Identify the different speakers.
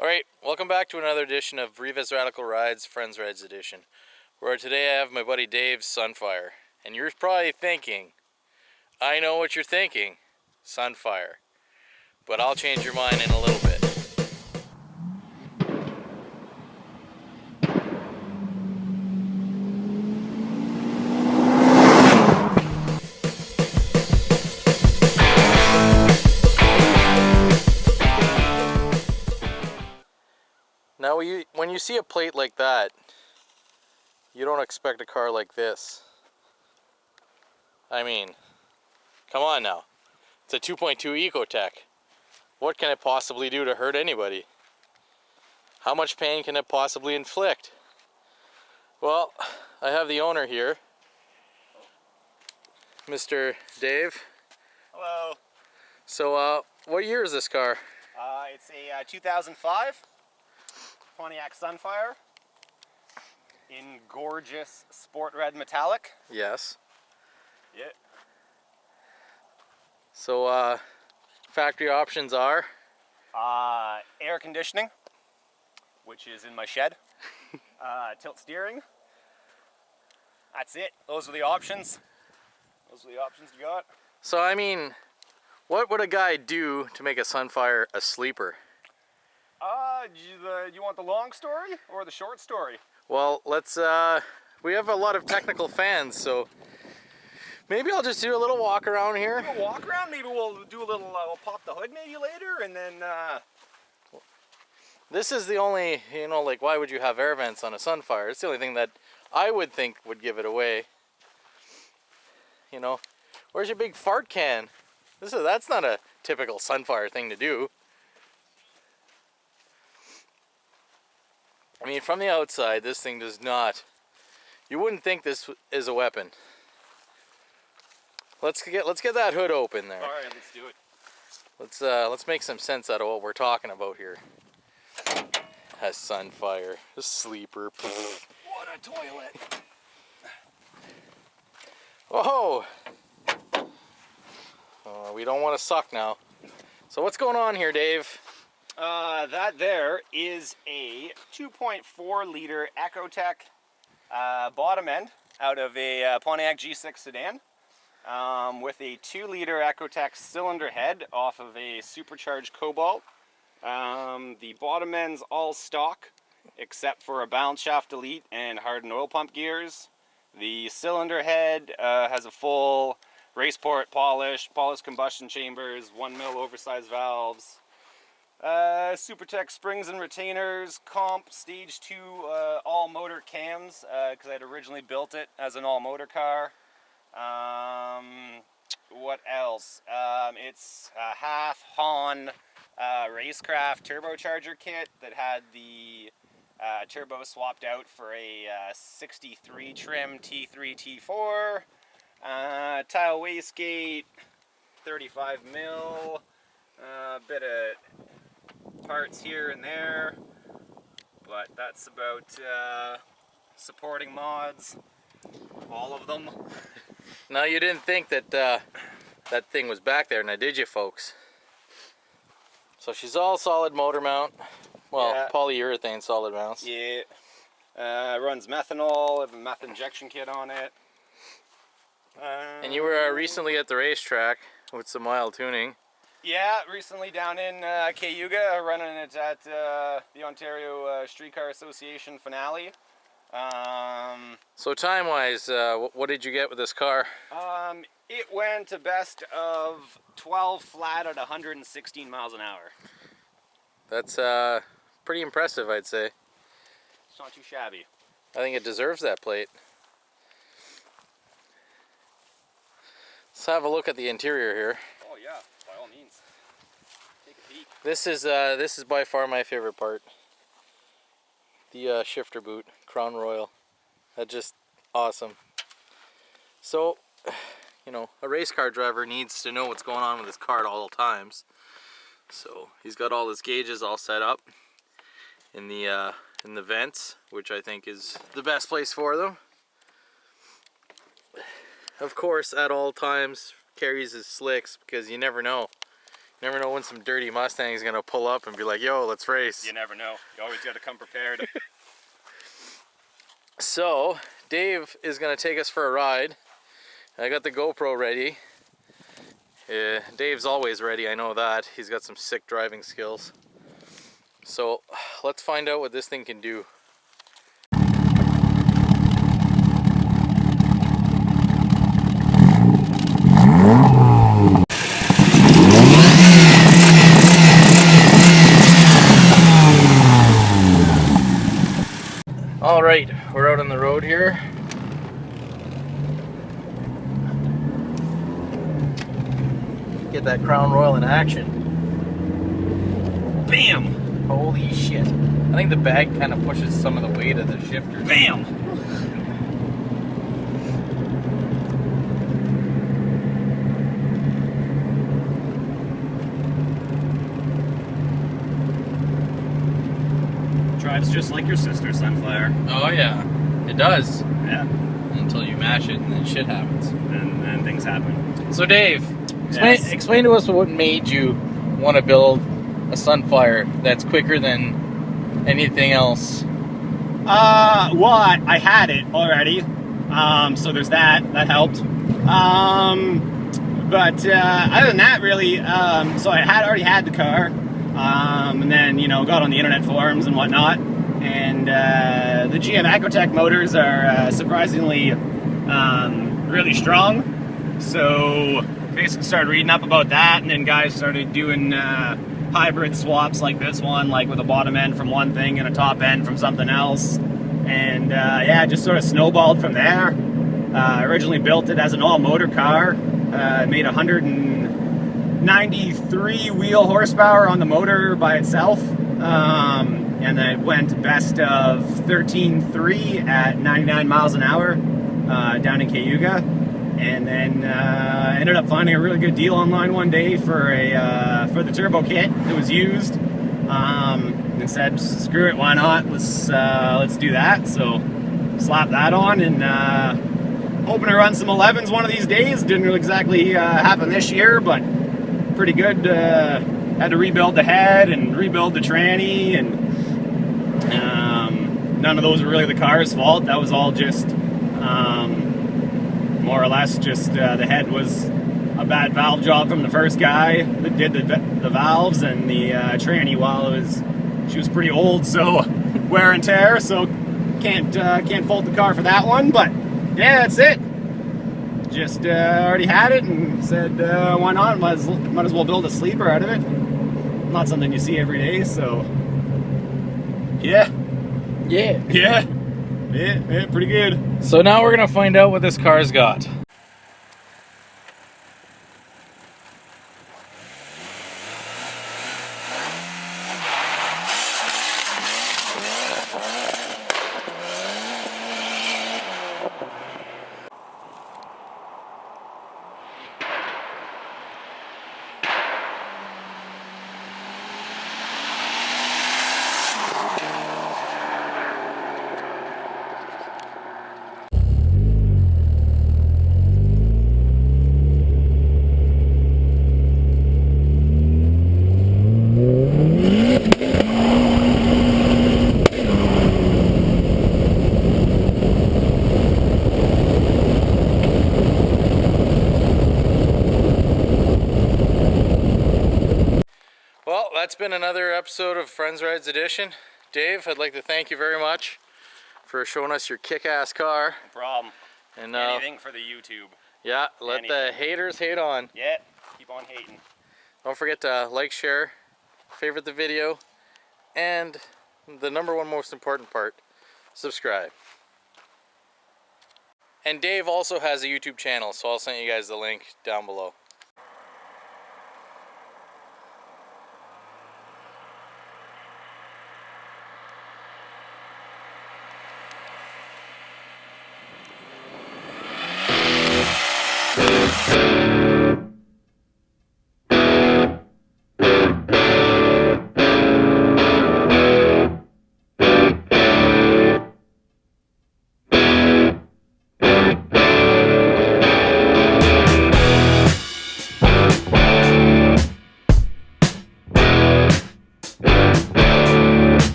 Speaker 1: Alright, welcome back to another edition of Rivas Radical Rides Friends Rides Edition, where today I have my buddy Dave's Sunfire. And you're probably thinking, I know what you're thinking, Sunfire. But I'll change your mind in a little bit. Now when you see a plate like that, you don't expect a car like this. I mean, come on now. It's a 2.2 Ecotech. What can it possibly do to hurt anybody? How much pain can it possibly inflict? Well, I have the owner here, Mr. Dave.
Speaker 2: Hello.
Speaker 1: So, what year is this car?
Speaker 2: It's a 2005 Pontiac Sunfire in gorgeous sport red metallic.
Speaker 1: Yes.
Speaker 2: Yeah.
Speaker 1: So, factory options are?
Speaker 2: Air conditioning, which is in my shed. Tilt steering. That's it. Those are the options. Those are the options you got.
Speaker 1: So, I mean, what would a guy do to make a Sunfire a sleeper?
Speaker 2: Do you want the long story or the short story?
Speaker 1: Well, we have a lot of technical fans, so maybe I'll just do a little walk around here.
Speaker 2: Do a walk around? Maybe we'll do a little, we'll pop the hood maybe later, and then,
Speaker 1: This is the only, like, why would you have air vents on a Sunfire? It's the only thing that I would think would give it away. Where's your big fart can? That's not a typical Sunfire thing to do. I mean, from the outside, this thing does not. You wouldn't think this is a weapon. Let's get that hood open there.
Speaker 2: all right, let's do it.
Speaker 1: Let's make some sense out of what we're talking about here. A Sunfire, a sleeper.
Speaker 2: What a toilet!
Speaker 1: Whoa! We don't want to suck now. So what's going on here, Dave?
Speaker 2: That there is a 2.4 liter Ecotech bottom end out of a Pontiac G6 sedan with a 2 liter Ecotech cylinder head off of a supercharged Cobalt. The bottom end's all stock except for a balance shaft delete and hardened oil pump gears. The cylinder head has a full raceport polish, polished combustion chambers, 1mm oversized valves. Supertech springs and retainers, comp stage 2 all motor cams because I had originally built it as an all motor car. What else? It's a half Han Racecraft turbocharger kit that had the turbo swapped out for a 63 trim T3 T4. Tile wastegate, 35mm, a bit of parts here and there, but that's about supporting mods, all of them.
Speaker 1: Now, you didn't think that that thing was back there, now did you, folks? So she's all solid motor mount, well, yeah. Polyurethane solid mounts.
Speaker 2: Yeah, runs methanol, I have a meth injection kit on it.
Speaker 1: And you were recently at the racetrack with some mild tuning.
Speaker 2: Yeah, recently down in Cayuga, running it at the Ontario Streetcar Association finale.
Speaker 1: So time-wise, what did you get with this car?
Speaker 2: It went a best of 12 flat at 116 miles an hour.
Speaker 1: That's pretty impressive, I'd say.
Speaker 2: It's not too shabby.
Speaker 1: I think it deserves that plate. Let's have a look at the interior here.
Speaker 2: Oh yeah, by all means. Take a peek.
Speaker 1: This is by far my favorite part. The shifter boot, Crown Royal. That's just awesome. So, a race car driver needs to know what's going on with his car at all times. So he's got all his gauges all set up in the vents, which I think is the best place for them. Of course, at all times carries his slicks because you never know. Never know when some dirty Mustang is gonna pull up and be like, yo, let's race.
Speaker 2: You never know. You always got to come prepared.
Speaker 1: So, Dave is gonna take us for a ride. I got the GoPro ready. Dave's always ready, I know that. He's got some sick driving skills. So, let's find out what this thing can do. All right, we're out on the road here. Get that Crown Royal in action.
Speaker 2: Bam!
Speaker 1: Holy shit. I think the bag kind of pushes some of the weight of the shifter.
Speaker 2: Bam! Drives just like your sister, Sunfire.
Speaker 1: Oh yeah, it does.
Speaker 2: Yeah.
Speaker 1: Until you mash it and then shit happens.
Speaker 2: And then things happen.
Speaker 1: So Dave,
Speaker 2: Yes.
Speaker 1: explain to us what made you want to build a Sunfire that's quicker than anything else.
Speaker 2: Well, I had it already. So there's that. That helped. But other than that, really, so I already had the car. And then, you know, got on the internet forums and whatnot. And the GM Ecotech motors are surprisingly really strong. So basically started reading up about that, and then guys started doing hybrid swaps like this one, like with a bottom end from one thing and a top end from something else. And yeah, just sort of snowballed from there. Originally built it as an all-motor car. Made 193 wheel horsepower on the motor by itself. And then it went best of 13.3 at 99 miles an hour down in Cayuga. And then ended up finding a really good deal online one day for the turbo kit that was used. And said, screw it, why not? Let's do that. So slapped that on, and hoping to run some 11s one of these days. Didn't really exactly happen this year, but pretty good. Had to rebuild the head and rebuild the tranny, and none of those were really the car's fault. That was all just more or less just the head was a bad valve job from the first guy that did the valves, and the tranny, while she was pretty old, so wear and tear, so can't fault the car for that one. But yeah, that's it. Just already had it and said, why not? Might as well build a sleeper out of it. Not something you see every day, so yeah, pretty good.
Speaker 1: So now we're gonna find out what this car's got. Well, that's been another episode of Friends Rides Edition. Dave, I'd like to thank you very much for showing us your kick-ass car.
Speaker 2: No problem.
Speaker 1: And
Speaker 2: Anything for the YouTube.
Speaker 1: yeah, let the haters hate on.
Speaker 2: Yeah, keep on hating.
Speaker 1: Don't forget to like, share, favorite the video, and the #1 most important part, subscribe. And Dave also has a YouTube channel, so I'll send you guys the link down below.